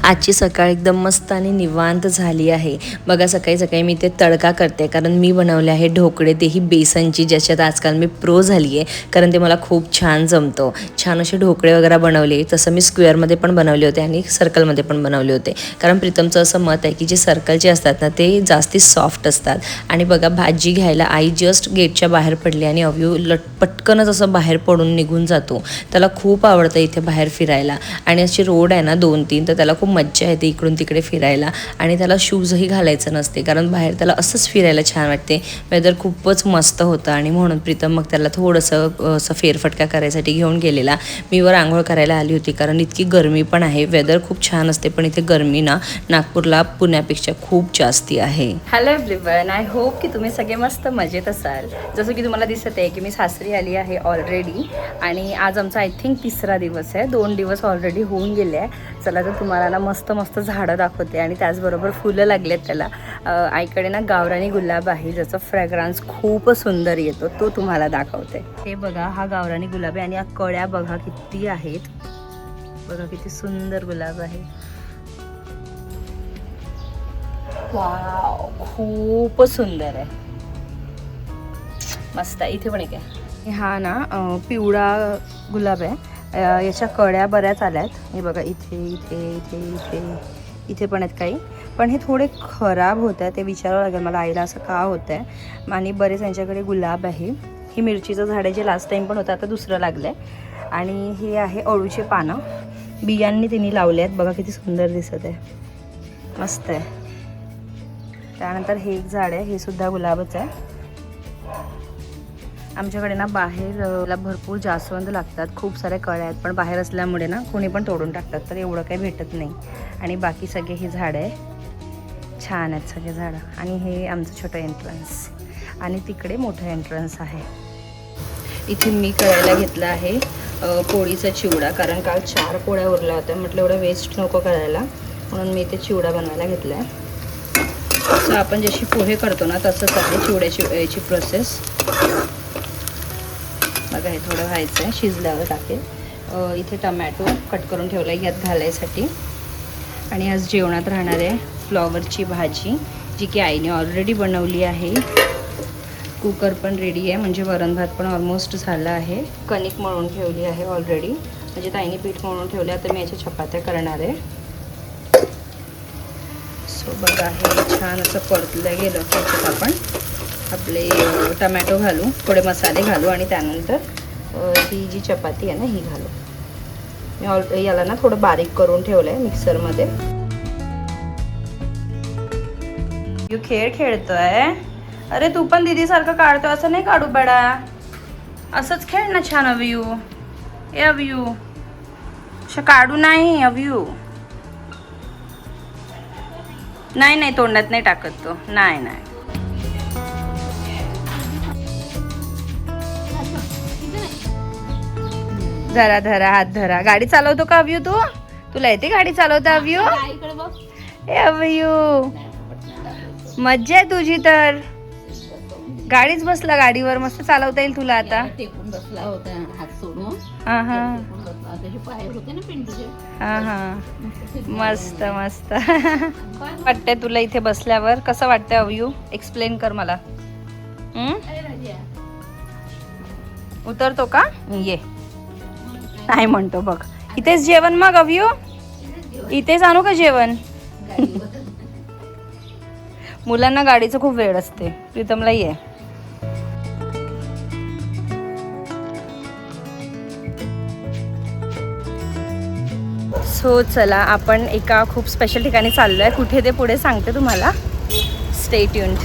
आजची सकाळ एकदम मस्त आणि निवांत झाली आहे। बघा सकाळी सकाळी मी ते तडका करते, कारण मी बनवले आहे ढोकळे, तेही बेसनची, ज्याच्यात आजकाल मी प्रो झाली आहे, कारण ते मला खूप छान जमतो। छान असे ढोकळे वगैरे बनवले। तसं मी स्क्वेअरमध्ये पण बनवले होते आणि सर्कलमध्ये पण बनवले होते, कारण प्रीतमचं असं मत आहे की जे सर्कलचे असतात ना ते जास्ती सॉफ्ट असतात। आणि बघा भाजी घ्यायला आई जस्ट गेटच्या बाहेर पडली आणि अव्यू पटकनच असं बाहेर पडून निघून जातो। त्याला खूप आवडतं इथे बाहेर फिरायला, आणि अशी रोड आहे ना 2-3, तर त्याला खूप मज्जा येते इकडून तिकडे फिरायला। आणि त्याला शूजही घालायचं नसते, कारण बाहेर त्याला असंच फिरायला छान वाटते। वेदर खूपच मस्त होतं आणि म्हणून प्रीतम मग त्याला थोडंसं असं फेरफटका करायसाठी घेऊन गेलेला। मी वर आंघोळ करायला आली होती, कारण इतकी गरमी पण आहे। वेदर खूप छान असते, पण इथे गरमी ना नागपूरला पुण्यापेक्षा खूप जास्ती आहे। हॅलो एव्हरीवन, आय होप की तुम्ही सगळे मस्त मजेत असाल। जसं की तुम्हाला दिसत आहे की मी सासरी आली आहे ऑलरेडी, आणि आज आमचा आय थिंक 3रा दिवस आहे। 2 दिवस ऑलरेडी होऊन गेले आहे। चला तर तुम्हाला ना मस्त मस्त झाडं दाखवते, आणि त्याचबरोबर फुलं लागलेत त्याला। आईकडे ना गावरानी गुलाब आहे, ज्याचा फ्रॅग्रन्स खूप सुंदर येतो, तो तुम्हाला दाखवते। हे बघा, हा गावरानी गुलाब आहे, आणि या कळ्या बघा किती आहेत, बघा किती सुंदर गुलाब आहे। वाव, खूप सुंदर आहे, मस्त आहे। इथे पण एक आहे, हा ना पिवळा गुलाब आहे। याच्या कळ्या बऱ्याच आल्यात, हे बघा इथे इथे इथे इथे इथे पण आहेत काही, पण हे थोडे खराब होत आहे। ते विचारावं लागेल मला आईला असं का होत आहे। आणि बरेच यांच्याकडे गुलाब आहे। ही मिरचीचं झाड आहे, जे लास्ट टाइम पण होतं, आता दुसरं लागलं आहे। आणि हे आहे अळूचे पानं, बियांनी तिने लावले आहेत, बघा किती सुंदर दिसत आहे, मस्त आहे। त्यानंतर हे एक झाड आहे, हे सुद्धा गुलाबच आहे। आमच्याकडे ना बाहेर भरपूर जास्वंद लागतात, खूप साऱ्या कळ्या आहेत, पण बाहेर असल्यामुळे ना कोणी पण तोडून टाकतात, तर एवढं काही भेटत नाही। आणि बाकी सगळे ही झाडं आहे, छान आहेत सगळे झाडं। आणि हे आमचं छोटं एंट्रन्स, आणि तिकडे मोठं एंट्रन्स आहे। इथे मी करायला घेतला आहे पोळीचा चिवडा, कारण काल 4 पोळ्या उरल्या होत्या, म्हटलं एवढं वेस्ट नको करायला, म्हणून मी ते चिवडा बनवायला घेतला आहे। सो आपण जशी पोहे करतो ना तसंच आहे चिवड्याची याची प्रोसेस। बघा हे थोडं व्हायचं आहे, शिजल्यावर टाकेल। इथे टमॅटो कट करून ठेवला आहे यात घालायसाठी। आणि आज जेवणात राहणार आहे फ्लॉवरची भाजी, जी की आईने ऑलरेडी बनवली आहे। कुकर पण रेडी आहे, म्हणजे वरण भात पण ऑलमोस्ट झाला आहे। कणिक मळून ठेवली आहे ऑलरेडी, म्हणजे ताईने पीठ मळून ठेवले, आता मी याच्या चपात्या करणार आहे। सो बघा हे छान असं परतलं गेलं, त्याच्यात आपण आपले टमॅटो घालू, थोडे मसाले घालू, आणि त्यानंतर ही जी चपाती आहे ना ही घालू। मी याला ना थोडं बारीक करून ठेवलं आहे मिक्सरमध्ये। यू खेळ खेळतोय, अरे तू पण दीदीसारखं काढतोय, असं नाही काढू बेडा, असंच खेळ ना छान। अव्यू ए अव्यू, असं काढू नाही अव्यू, नाही नाही तोंडात नाही टाकत तो, नाही नाही। धरा धरा, हात धरा। गाडी चालवतो का अव्यू तू? तुला येते गाडी चालवता अव्यू? ए अव्यू, मज्जा आहे तुझी तर, गाडीच बसला गाडीवर, मस्त चालवता येईल तुला आता। बसला होता हात सोडून, हा हा त्याचे पाय होते ना पिंटूचे। हा हा, मस्त मस्त वाटतंय तुला इथे बसल्यावर? कसं वाटतंय अव्यू, एक्सप्लेन कर मला। उतरतो का? ये नाही म्हणतो बघ। इथेच जेवण मग अव्यू, इथेच आणू का जेवण? मुलांना गाडीचं खूप वेळ असते, प्रीतमला ये। सो चला आपण एका खूप स्पेशल ठिकाणी चाललो आहे, कुठे ते पुढे सांगते तुम्हाला, स्टे ट्यून्ड।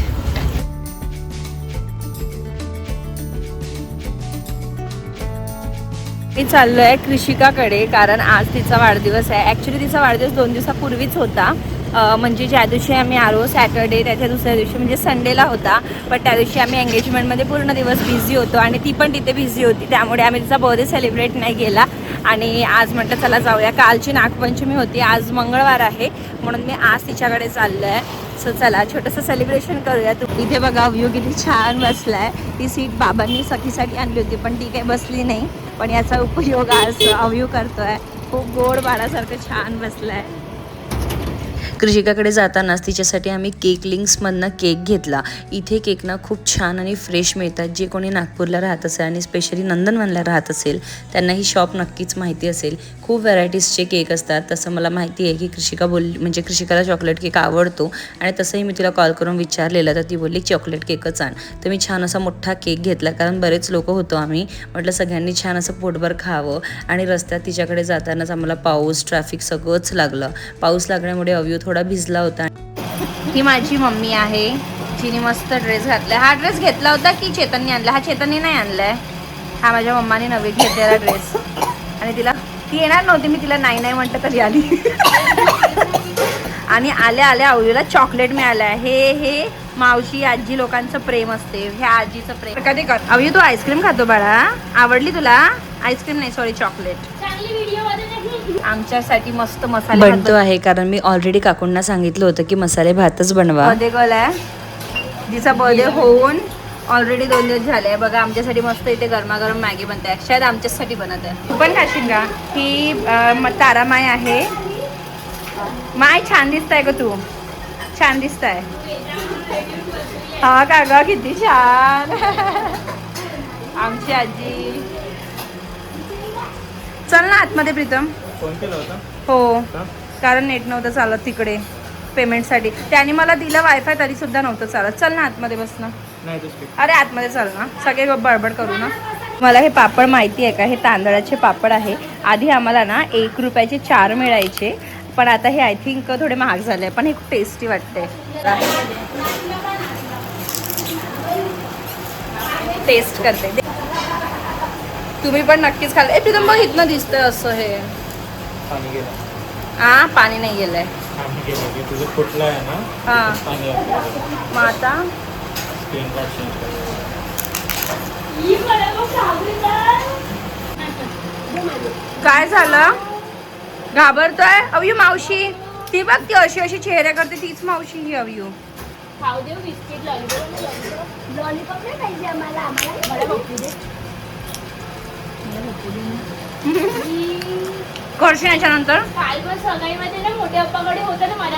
मी चाललो आहे कृषिकाकडे, कारण आज तिचा वाढदिवस आहे। ॲक्च्युली तिचा वाढदिवस 2 दिवसापूर्वीच होता, म्हणजे ज्या दिवशी आम्ही आलो सॅटर्डे त्याच्या दुसऱ्या दिवशी म्हणजे संडेला होता, पण त्या दिवशी आम्ही एंगेजमेंटमध्ये पूर्ण दिवस बिझी होतो आणि ती पण तिथे बिझी होती, त्यामुळे आम्ही तिचा बर्थडे सेलिब्रेट नाही केला. आणि आज म्हटलं चला जाऊया, कालची नागपंचमी होती, आज मंगळवार आहे म्हणून मी आज तिच्याकडे चाललो आहे. सो चला छोटंसं सेलिब्रेशन करूया. इथे बघा व्ह्यू किती छान बसलाय. ती सीट बाबांनी सखीसाठी आणली होती पण ती काही बसली नाही, पण याचा उपयोग आज व्ह्यू करतोय. खूप गोड बाळासारखं छान बसलाय. कृषिकाकडे जातानाच तिच्यासाठी आम्ही केक लिंक्समधनं केक घेतला. इथे केक ना खूप छान आणि फ्रेश मिळतात. जे कोणी नागपूरला राहत असेल आणि स्पेशली नंदनवनला राहत असेल त्यांना ही शॉप नक्कीच माहिती असेल. खूप व्हरायटीजचे केक असतात. तसं मला माहिती आहे की कृषिकाला चॉकलेट केक आवडतो आणि तसंही मी तिला कॉल करून विचारलेलं तर ती बोलली चॉकलेट केकच आण. तर मी छान असा मोठा केक घेतला कारण बरेच लोक होतो आम्ही, म्हटलं सगळ्यांनी छान असं पोटभर खावं. आणि रस्त्यात तिच्याकडे जातानाच आम्हाला पाऊस ट्रॅफिक सगळंच लागलं. पाऊस लागल्यामुळे अवयव थोडा भिजला होता. ही माझी मम्मी आहे जिने मस्त ड्रेस घातलाय. हा ड्रेस घेतला होता की चेतनने आणला? हा चेतनने नाही आणलाय, हा माझ्या मम्माने नवीन घेतलेला ड्रेस. आणि तिला ती येणार नव्हती, मी तिला नाही नाही म्हटलं तरी आली. आणि आल्या आल्या अवयूला चॉकलेट मिळालंय. हे मावशी आजी लोकांचं प्रेम असते, ह्या आजीचं प्रेम. कधी कर अवयू तू आईस्क्रीम खातो बाळा? आवडली तुला? आईस्क्रीम नाही सॉरी चॉकलेट. आमच्यासाठी मस्त मसाले बनतो आहे कारण मी ऑलरेडी काकूंना सांगितलं होतं की मसाले भातच बनवा. बर्थडे गर्ल आहे, जिचा बर्थडे होऊन ऑलरेडी 2 दिवस झाले. बघा आमच्यासाठी मस्त इथे गरमागरम मॅगी बनते आहे, शायद आमच्यासाठी बनत आहे. तू पण खाशील का? ही तारामाय आहे. माय छान दिसताय ग तू, छान दिसताय. हा का ग किती छान. आमची आजी. चल ना आतमध्ये प्रीतम. फोन केला होता? हो कारण नेट नव्हतं चालत तिकडे पेमेंटसाठी. त्याने मला दिलं वायफाय तरी सुद्धा नव्हतं चालत. चल ना आतमध्ये बस ना. नाही तो अरे आतमध्ये चल ना, सगळे बडबड करू ना. मला हे पापड माहिती आहे का? हे तांदळाचे पापड आहे. आधी आम्हाला ना 1 रुपयाचे 4 मिळायचे, पण आता हे आय थिंक थोडे महाग झाले, पण हे खूप टेस्टी वाटते. टेस्ट करते. तुम्ही पण नक्कीच खाल. ए प्रीतम बघ इथनं दिसतंय असं हे. पाणी गेलं. पाणी नाही गेलंय. पाणी गेलं तुझं फुटलं आहे ना. हां पाणी मग आता स्क्रीन कार्ड चेंज कर. काय झालं? घाबरतोय अवयू? मावशी ती बघ, ती अशी अशी चेहरा करते, तीच मावशी ही अवयू. करशील याच्यानंतर? काल पण सकाळी मध्ये ना मोठ्या पप्पाकडे होतं ना मला.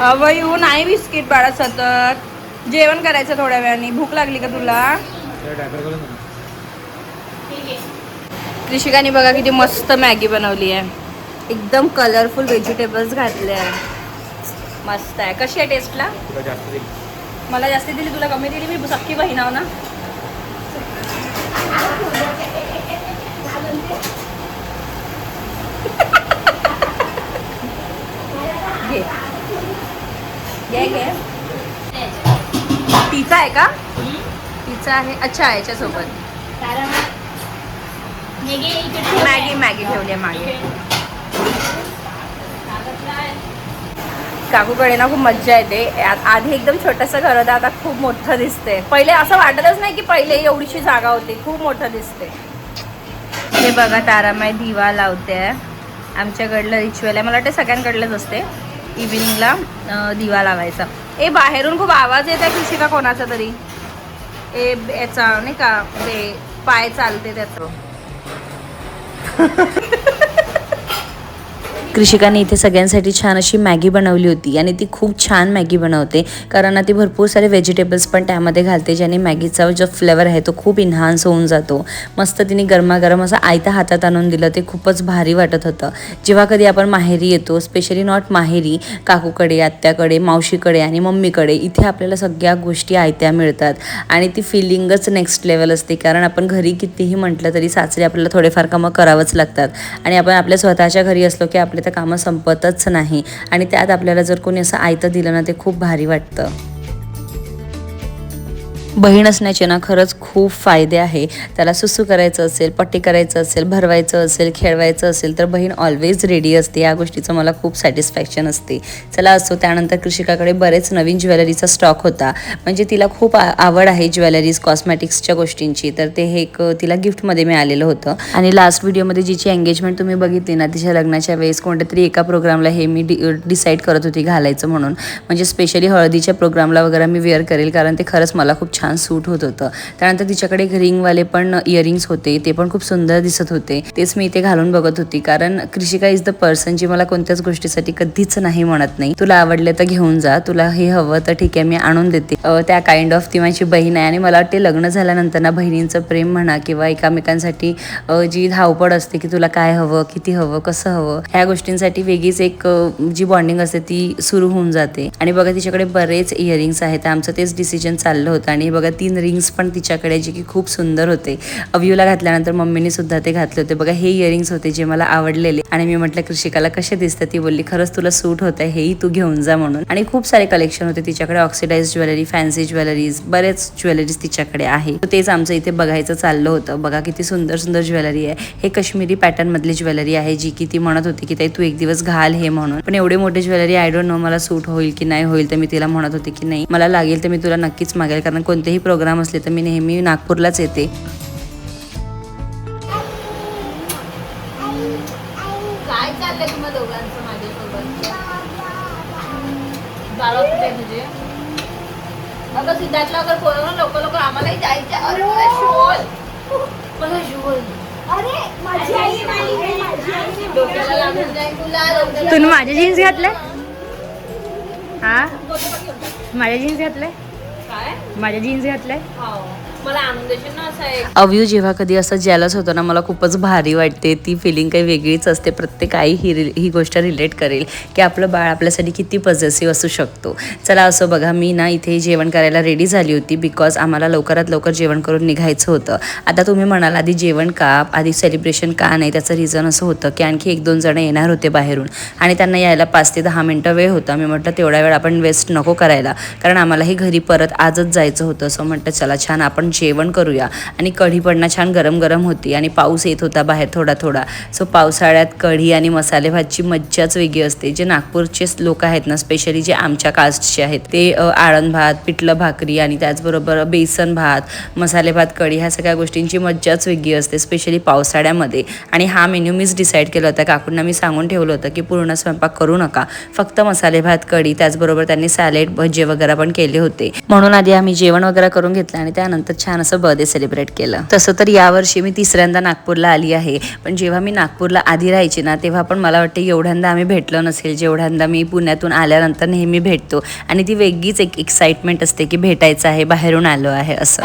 अवयू नाही बिस्किट बाळा, सतत जेवण करायचं थोड्या वेळाने. भूक लागली का तुला? डायपर करून दे ना. कृषिकाने बघा किती मस्त मॅगी बनवली आहे. एकदम कलरफुल व्हेजिटेबल्स घातले आहे. मस्त आहे. कशी आहे टेस्टला? तुला जास्त दे. मला जास्त दिली, तुला कमी दिली. मी सख्खी बहीण आहो ना. घे घे घे. तिचा आहे का? तिचा आहे. अच्छा याच्यासोबत मॅगी ठेवली आहे मागे. काकूकडे ना खूप मज्जा येते. आधी एकदम छोटंसं घर होतं, आता खूप मोठं दिसते. पहिले असं वाटतच नाही की पहिले एवढीशी जागा होती. खूप मोठं दिसते. हे बघा तारामाई दिवा लावते. आमच्याकडलं रिच्युअल आहे, मला वाटतं सगळ्यांकडलंच असते इव्हिनिंगला दिवा लावायचा. बाहेरून खूप आवाज येत आहे कृषिका कोणाचा तरी. याचा नाही का ते पाय चालते त्याचं. कृषिकाने इथे सगळ्यांसाठी छान अशी मॅगी बनवली होती आणि ती खूप छान मॅगी बनवते कारण ती भरपूर सारे व्हेजिटेबल्स पण त्यामध्ये घालते, ज्याने मॅगीचा जो फ्लेवर आहे तो खूप इन्हान्स होऊन जातो. मस्त तिने गरमागरम असं आयता हातात आणून दिलं, ते खूपच भारी वाटत होतं. जेव्हा कधी आपण माहेरी येतो, स्पेशली नॉट माहेरी, काकूकडे, आत्याकडे, मावशीकडे आणि मम्मीकडे, इथे आपल्याला सगळ्या गोष्टी आयत्या मिळतात आणि ती फिलिंगच नेक्स्ट लेवल असते. कारण आपण घरी कितीही म्हटलं तरी सासरी आपल्याला थोडेफार कामं करावंच लागतात आणि आपण आपल्या स्वतःच्या घरी असलो की आपले कामं संपतच नाही आणि त्यात आपल्याला जर कोणी असं आयतं दिलं ना ते खूप भारी वाटतं. बहीण असण्याचे ना खरंच खूप फायदे आहे. त्याला सुसू करायचं असेल, पट्टी करायचं असेल, भरवायचं असेल, खेळवायचं असेल तर बहीण ऑलवेज रेडी असते. या गोष्टीचं मला खूप सॅटिस्फॅक्शन असते. चला असो. त्यानंतर कृषिकाकडे बरेच नवीन ज्वेलरीचा स्टॉक होता. म्हणजे तिला खूप आवड आहे ज्वेलरीज कॉस्मॅटिक्सच्या गोष्टींची, तर ते हे एक तिला गिफ्टमध्ये मिळालेलं होतं. आणि लास्ट व्हिडिओमध्ये जिची एंगेजमेंट तुम्ही बघितली ना, तिच्या लग्नाच्या वेळेस कोणत्या तरी एका प्रोग्रामला हे मी डिसाईड करत होती घालायचं म्हणून. म्हणजे स्पेशली हळदीच्या प्रोग्रामला वगैरे मी वेअर करेल, कारण ते खरंच मला खूप छान सूट होत होतं. त्यानंतर तिच्याकडे रिंगवाले पण इयरिंग्स होते, ते पण खूप सुंदर दिसत होते. तेच मी इथे घालून बघत होती, कारण कृषिका इज द पर्सन जी मला कोणत्याच गोष्टीसाठी कधीच नाही म्हणत नाही. तुला आवडले तर घेऊन जा, तुला हे हवं तर ठीक आहे मी आणून देते. त्या काइंड ऑफ ती माझी बहीण आहे. आणि मला वाटते लग्न झाल्यानंतर ना बहिणींचं प्रेम म्हणा किंवा एकामेकांसाठी जी धावपळ असते की तुला काय हवं, किती हवं, कसं हवं, ह्या गोष्टींसाठी वेगळीच एक जी बॉन्डिंग असते ती सुरू होऊन जाते. आणि बघा तिच्याकडे बरेच इयरिंग्स आहेत. आमचं तेच डिसिजन चाललं होतं. आणि बघा 3 रिंग्स पण तिच्याकडे जे की खूप सुंदर होते. अव्यूला घातल्यानंतर मम्मीने सुद्धा ते घातले होते. बघा हे इयरिंग्स होते जे मला आवडलेले. आणि मी म्हटलं कृषिकाला कसे दिसतं, ती बोलली खरंच तुला सूट होत आहे, हेही तू घेऊन जा म्हणून. आणि खूप सारे कलेक्शन होते तिच्याकडे. ऑक्सिडाइज ज्वेलरी, फॅन्सी ज्वेलरीज, बरेच ज्वेलरीज तिच्याकडे आहे. तेच आमचं इथे बघायचं चाललं होतं. बघा किती सुंदर सुंदर ज्वेलरी आहे. हे काश्मीरी पॅटर्न मधली ज्वेलरी आहे जी की ती म्हणत होती की ताई तू एक दिवस घाल हे म्हणून. पण एवढे मोठे ज्वेलरी आय डोंट नो मला सूट होईल की नाही होईल. तर मी तिला म्हणत होते की नाही मला लागेल तर मी तुला नक्कीच मागेल, कारण कोणतेही प्रोग्राम असले तर मी नेहमी नागपूरलाच येते. काय चाललंय तुम्हा दोघांचं माझ्यासोबत? बाळा कुठे म्हणजे अगं सिद्धार्थला वगैरे बोलवलं लवकर आम्हालाही जायचं. अरे मला शोल अरे माझी आई डोक्याला लागून जाईल तुला. तुम्ही माझे जीन्स घातले? हा माझे जीन्स घातले? काय माझे जीन्स घातले? मला आणून देशील ना असं एक. अव्यू जेव्हा कधी असं जेलस होतो ना मला खूपच भारी वाटते. ती फिलिंग काही वेगळीच असते. प्रत्येक आई ही गोष्ट रिलेट करेल की आपलं बाळ आपल्यासाठी किती पॉझिटिव्ह असू शकतो. चला असं बघा मी ना इथे जेवण करायला रेडी झाली होती, बिकॉज आम्हाला लवकरात लवकर जेवण करून निघायचं होतं. आता तुम्ही म्हणाल आधी जेवण का, आधी सेलिब्रेशन का नाही, त्याचं रिझन असं होतं की आणखी 1-2 जण येणार होते बाहेरून आणि त्यांना यायला 5 ते 10 मिनटं वेळ होता. मी म्हटलं तेवढा वेळ आपण वेस्ट नको करायला, कारण आम्हालाही घरी परत आजच जायचं होतं. सो म्हटलं चला छान आपण जेवण करूया. आणि कढी पण ना छान गरम गरम होती आणि पाऊस येत होता बाहेर थोडा थोडा. सो पावसाळ्यात कढी आणि मसाले भातची मज्जाच वेगळी असते. जे नागपूरचे लोक आहेत ना, स्पेशली जे आमच्या कास्टचे आहेत, ते आळण भात, पिठलं भाकरी आणि त्याचबरोबर बेसन भात, मसाले भात, कढी ह्या सगळ्या गोष्टींची मज्जाच वेगळी असते, स्पेशली पावसाळ्यामध्ये. आणि हा मेन्यू मीच डिसाईड केला होता. काकूंना मी सांगून ठेवलं होतं की पूर्ण स्वयंपाक करू नका, फक्त मसाले भात, कढी, त्याचबरोबर त्यांनी सॅलेड भजे वगैरे पण केले होते. म्हणून आधी आम्ही जेवण वगैरे करून घेतलं आणि त्यानंतर छान असं बर्थडे सेलिब्रेट केलं. तसं तर यावर्षी मी 3ऱ्यांदा नागपूरला आली आहे, पण जेव्हा मी नागपूरला आधी राहायची ना तेव्हा पण मला वाटतं एवढ्यांदा आम्ही भेटलो नसेल जेवढ्यांदा मी पुण्यातून आल्यानंतर नेहमी भेटतो. आणि ती वेगळीच एक एक्साइटमेंट असते की भेटायचं आहे, बाहेरून आलो आहे असं.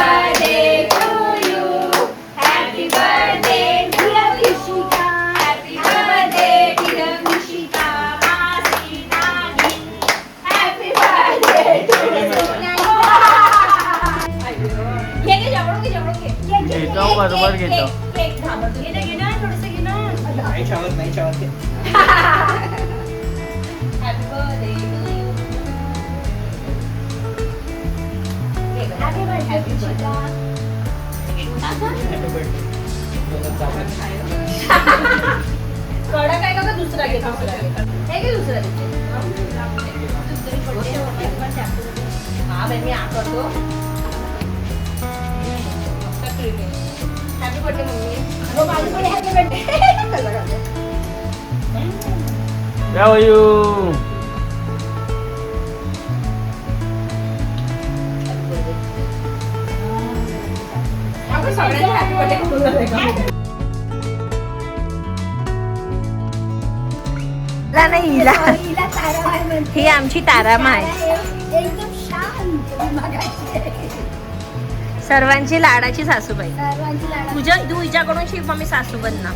बरोबर घेतो. कडा काय का दुसरा घे, हे घे दुसरा देते. हा बाई मी करतो. Happy birthday mummy. माझी पण happy birthday. How are you? आपण सगळ्यांना हॅपी बर्थडे करून नाही हिला ही आमची तारामा आहे, एकदम शांत. सर्वांची लाडाची सासूबाई. सर्वांची लाडा. तू हिच्याकडून शिक मम्मी सासू बनना.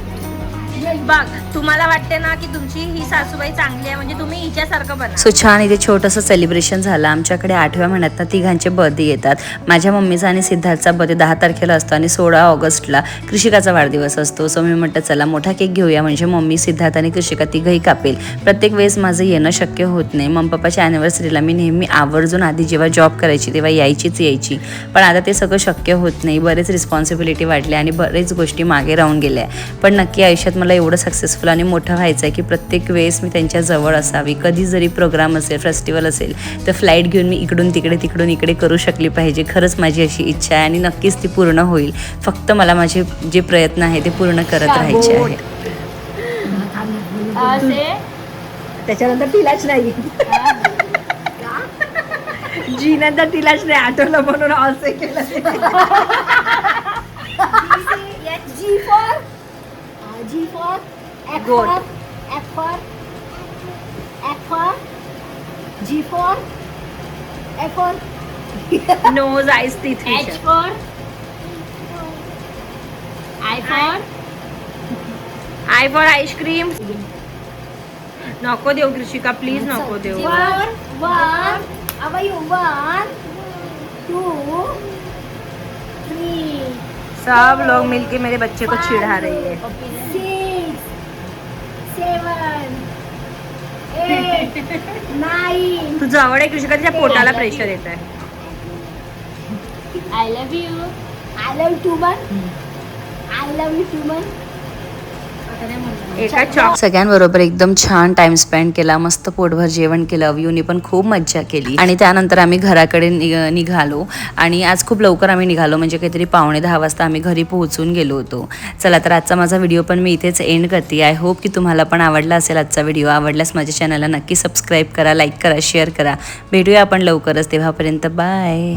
बघ तुम्हाला वाटते ना की तुमची ही सासूबाई चांगली आहे म्हणजे तुम्ही हिच्यासारखं बना. सो छान इथे छोटंसं सेलिब्रेशन झालं. आमच्याकडे 8व्या महिन्यात ना तिघांचे बर्थडे येतात. माझ्या मम्मीचा आणि सिद्धार्थचा बर्थडे 10 तारखेला असतो आणि 16 ऑगस्टला कृषिकाचा वाढदिवस असतो. सो मी म्हटलं चला मोठा केक घेऊया म्हणजे मम्मी, सिद्धार्थ आणि कृषिका तिघंही कापेल. प्रत्येक वेळेस माझं येणं शक्य होत नाही. मम्मी पप्पाच्या ॲनिव्हर्सरीला मी नेहमी आवर्जून आधी जेव्हा जॉब करायची तेव्हा यायची, पण आता ते सगळं शक्य होत नाही. बरेच रिस्पॉन्सिबिलिटी वाढल्या आणि बरेच गोष्टी मागे राहून गेल्या. पण नक्की आयुष्यात मला एवढं सक्सेसफुल आणि मोठं व्हायचं आहे की प्रत्येक वेळेस मी त्यांच्या जवळ असावी. कधी जरी प्रोग्राम असेल, फेस्टिवल असेल तर फ्लाईट घेऊन मी इकडून इकडे करू शकली पाहिजे. खरंच माझी अशी इच्छा आहे आणि नक्कीच ती पूर्ण होईल. फक्त मला माझे जे प्रयत्न आहे ते पूर्ण करत राहायचे आहे. त्याच्यानंतर तिलाच नाही जी नंतर तिलाच नाही आठवलं म्हणून असे केलं. G for Goat. F for G for F for nose, eyes, teeth. H for I for I for ice cream. नको देऊ कृषिका, प्लीज नको देऊ. one how are you 1 2 3 सब लोग मिलके मेरे बच्चे को चिढ़ा रही है. 6 7 8 9 तू जवळ आहे कृषिका, तिच्या पोटाला प्रेशर येत आहे. I love you. I love you too much. I love you too much. एका चॉक सगळ्यांबरोबर एकदम छान टाइम स्पेंड केला. मस्त पोटभर जेवण केलं. अव्यूनी पण खूप मज्जा केली आणि त्यानंतर आम्ही घराकडे निघालो आणि आज खूप लवकर आम्ही निघालो म्हणजे काहीतरी 9:45 वाजता आम्ही घरी पोहोचून गेलो होतो. चला तर आजचा माझा व्हिडिओ पण मी इथेच एंड करते. आय होप की तुम्हाला पण आवडला असेल आजचा व्हिडिओ. आवडल्यास माझ्या चॅनलला नक्की सबस्क्राईब करा, लाईक करा, शेअर करा. भेटूया आपण लवकरच. तेव्हापर्यंत बाय.